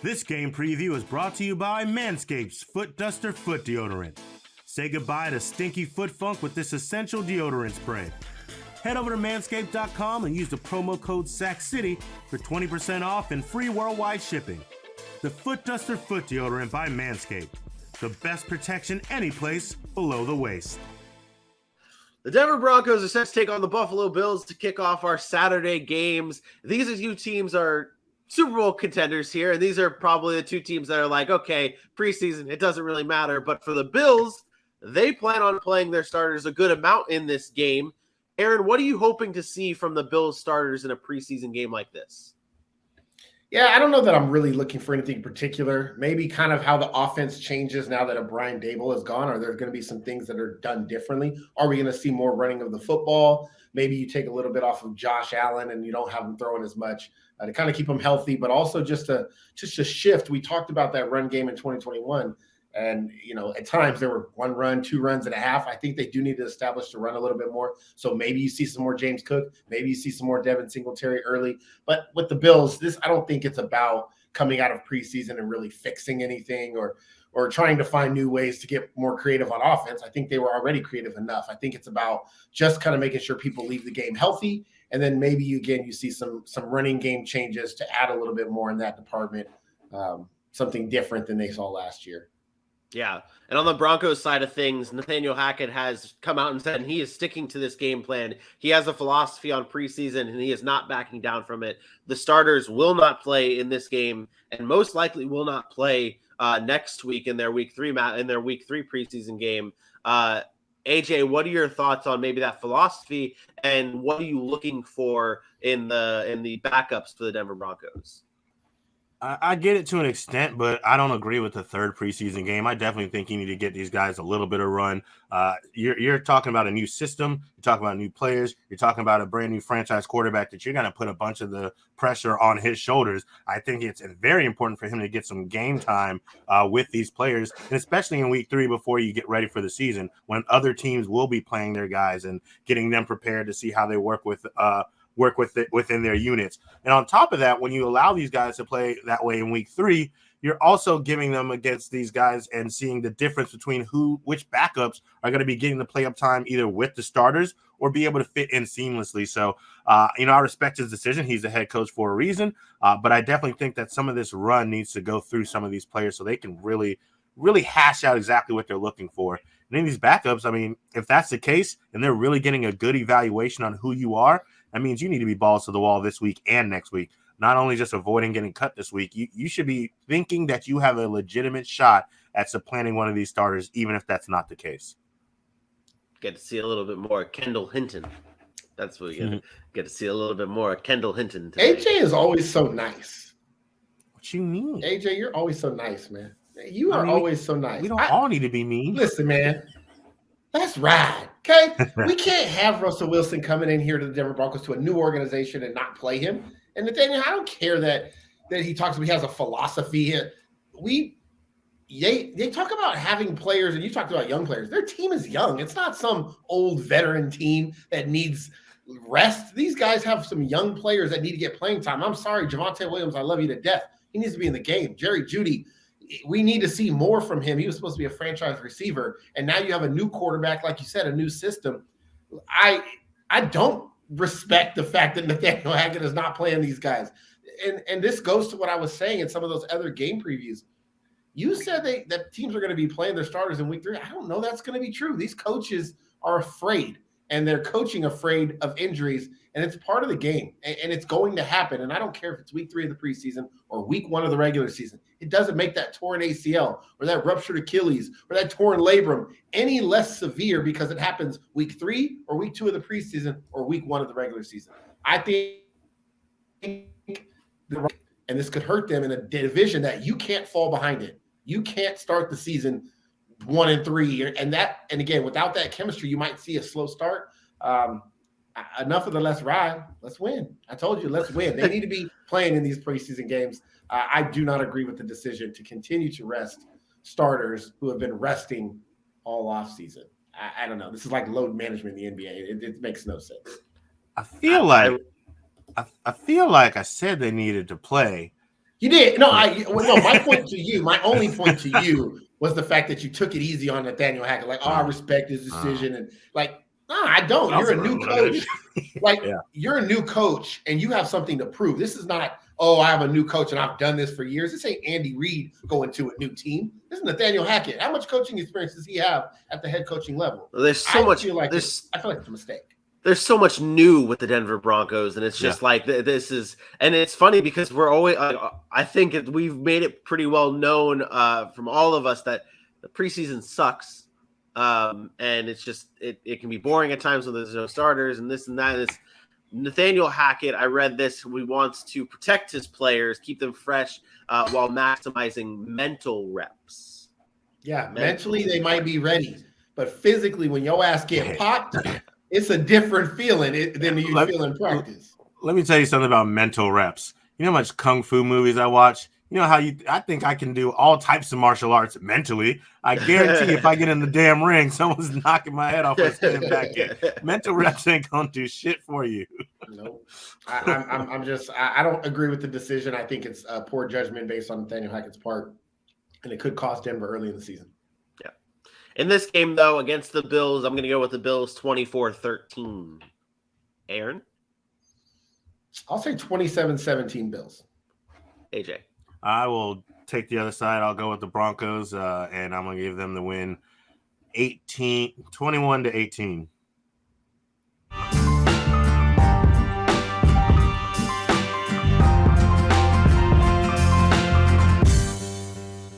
This game preview is brought to you by Manscaped's Foot Duster Foot Deodorant. Say goodbye to stinky foot funk with this essential deodorant spray. Head over to manscaped.com and use the promo code SACCITY for 20% off and free worldwide shipping. The Foot Duster Foot Deodorant by Manscaped. The best protection any place below the waist. The Denver Broncos are set to take on the Buffalo Bills to kick off our Saturday games. These two teams are Super Bowl contenders here, and these are probably the two teams that are like, okay, preseason, it doesn't really matter. But for the Bills, they plan on playing their starters a good amount in this game. Aaron, what are you hoping to see from the Bills starters in a preseason game like this? Yeah, I don't know that I'm really looking for anything particular. Maybe kind of how the offense changes now that a Brian Dable is gone. Are there going to be some things that are done differently? Are we going to see more running of the football? Maybe you take a little bit off of Josh Allen and you don't have him throwing as much to kind of keep him healthy, but also just a shift. We talked about that run game in 2021. And, at times there were 1 run, 2 runs and a half. I think they do need to establish to run a little bit more. So maybe you see some more James Cook. Maybe you see some more Devin Singletary early. But with the Bills, I don't think it's about coming out of preseason and really fixing anything or trying to find new ways to get more creative on offense. I think they were already creative enough. I think it's about just kind of making sure people leave the game healthy. And then maybe, you see some running game changes to add a little bit more in that department, something different than they saw last year. Yeah. And on the Broncos side of things, Nathaniel Hackett has come out and said he is sticking to this game plan. He has a philosophy on preseason, and he is not backing down from it. The starters will not play in this game and most likely will not play next week in their week 3 preseason game. AJ, what are your thoughts on maybe that philosophy, and what are you looking for in the backups for the Denver Broncos? I get it to an extent, but I don't agree with the third preseason game. I definitely think you need to get these guys a little bit of run. You're talking about a new system. You're talking about new players. You're talking about a brand new franchise quarterback that you're going to put a bunch of the pressure on his shoulders. I think it's very important for him to get some game time with these players, and especially in week 3 before you get ready for the season when other teams will be playing their guys and getting them prepared to see how they work with it within their units. And on top of that, when you allow these guys to play that way in week 3, you're also giving them against these guys and seeing the difference between which backups are going to be getting the play up time either with the starters or be able to fit in seamlessly. So, I respect his decision. He's the head coach for a reason. But I definitely think that some of this run needs to go through some of these players so they can really, really hash out exactly what they're looking for. And in these backups, if that's the case and they're really getting a good evaluation on who you are, that means you need to be balls to the wall this week and next week, not only just avoiding getting cut this week. You should be thinking that you have a legitimate shot at supplanting one of these starters, even if that's not the case. Get to see a little bit more Kendall Hinton. That's what you get to see a little bit more Kendall Hinton today. AJ is always so nice. What you mean? AJ, you're always so nice, man. You are always so nice. We don't all need to be mean. Listen, man. Let's ride, okay? We can't have Russell Wilson coming in here to the Denver Broncos to a new organization and not play him. And Nathaniel, I don't care that he talks about he has a philosophy. They talk about having players, and you talked about young players. Their team is young. It's not some old veteran team that needs rest. These guys have some young players that need to get playing time. I'm sorry, Javonte Williams, I love you to death. He needs to be in the game. Jerry Jeudy, we need to see more from him. He was supposed to be a franchise receiver, and now you have a new quarterback, like you said, a new system. I don't respect the fact that Nathaniel Hackett is not playing these guys. And this goes to what I was saying in some of those other game previews. You said that teams are going to be playing their starters in week 3. I don't know that's going to be true. These coaches are afraid, and they're coaching afraid of injuries, and it's part of the game, and it's going to happen. And I don't care if it's week 3 of the preseason or week 1 of the regular season. It doesn't make that torn ACL or that ruptured Achilles or that torn labrum any less severe because it happens week 3 or week 2 of the preseason or week 1 of the regular season. I think, and this could hurt them in a division that you can't fall behind it. You can't start the season 1-3, and again, without that chemistry, you might see a slow start. Enough of the let's ride. Let's win. I told you, let's win. They need to be playing in these preseason games. I do not agree with the decision to continue to rest starters who have been resting all offseason. I don't know. This is like load management in the NBA. It makes no sense. I feel like I said they needed to play, You did. No, my point to you, my only point to you was the fact that you took it easy on Nathaniel Hackett. Like, I respect his decision. And like, no, I don't. You're a new coach. Like, you're a new coach and you have something to prove. This is not, I have a new coach and I've done this for years. This ain't Andy Reid going to a new team. This is Nathaniel Hackett. How much coaching experience does he have at the head coaching level? There's so much. I feel like it's a mistake. There's so much new with the Denver Broncos, and it's just like this is, and it's funny because we're always. I think we've made it pretty well known from all of us that the preseason sucks, and it's just it can be boring at times when there's no starters and this and that. It's Nathaniel Hackett. I read this. He wants to protect his players, keep them fresh, while maximizing mental reps. Yeah, mentally they might be ready, but physically, when your ass get popped. It's a different feeling than you feel in practice. Let me tell you something about mental reps. You know how much kung fu movies I watch? You know how I think I can do all types of martial arts mentally. I guarantee if I get in the damn ring, someone's knocking my head off and standing back in. Mental reps ain't gonna do shit for you. No, I don't agree with the decision. I think it's a poor judgment based on Nathaniel Hackett's part, and it could cost Denver early in the season. In this game, though, against the Bills, I'm going to go with the Bills 24-13. Aaron? I'll say 27-17 Bills. AJ? I will take the other side. I'll go with the Broncos, and I'm going to give them the win 21-18.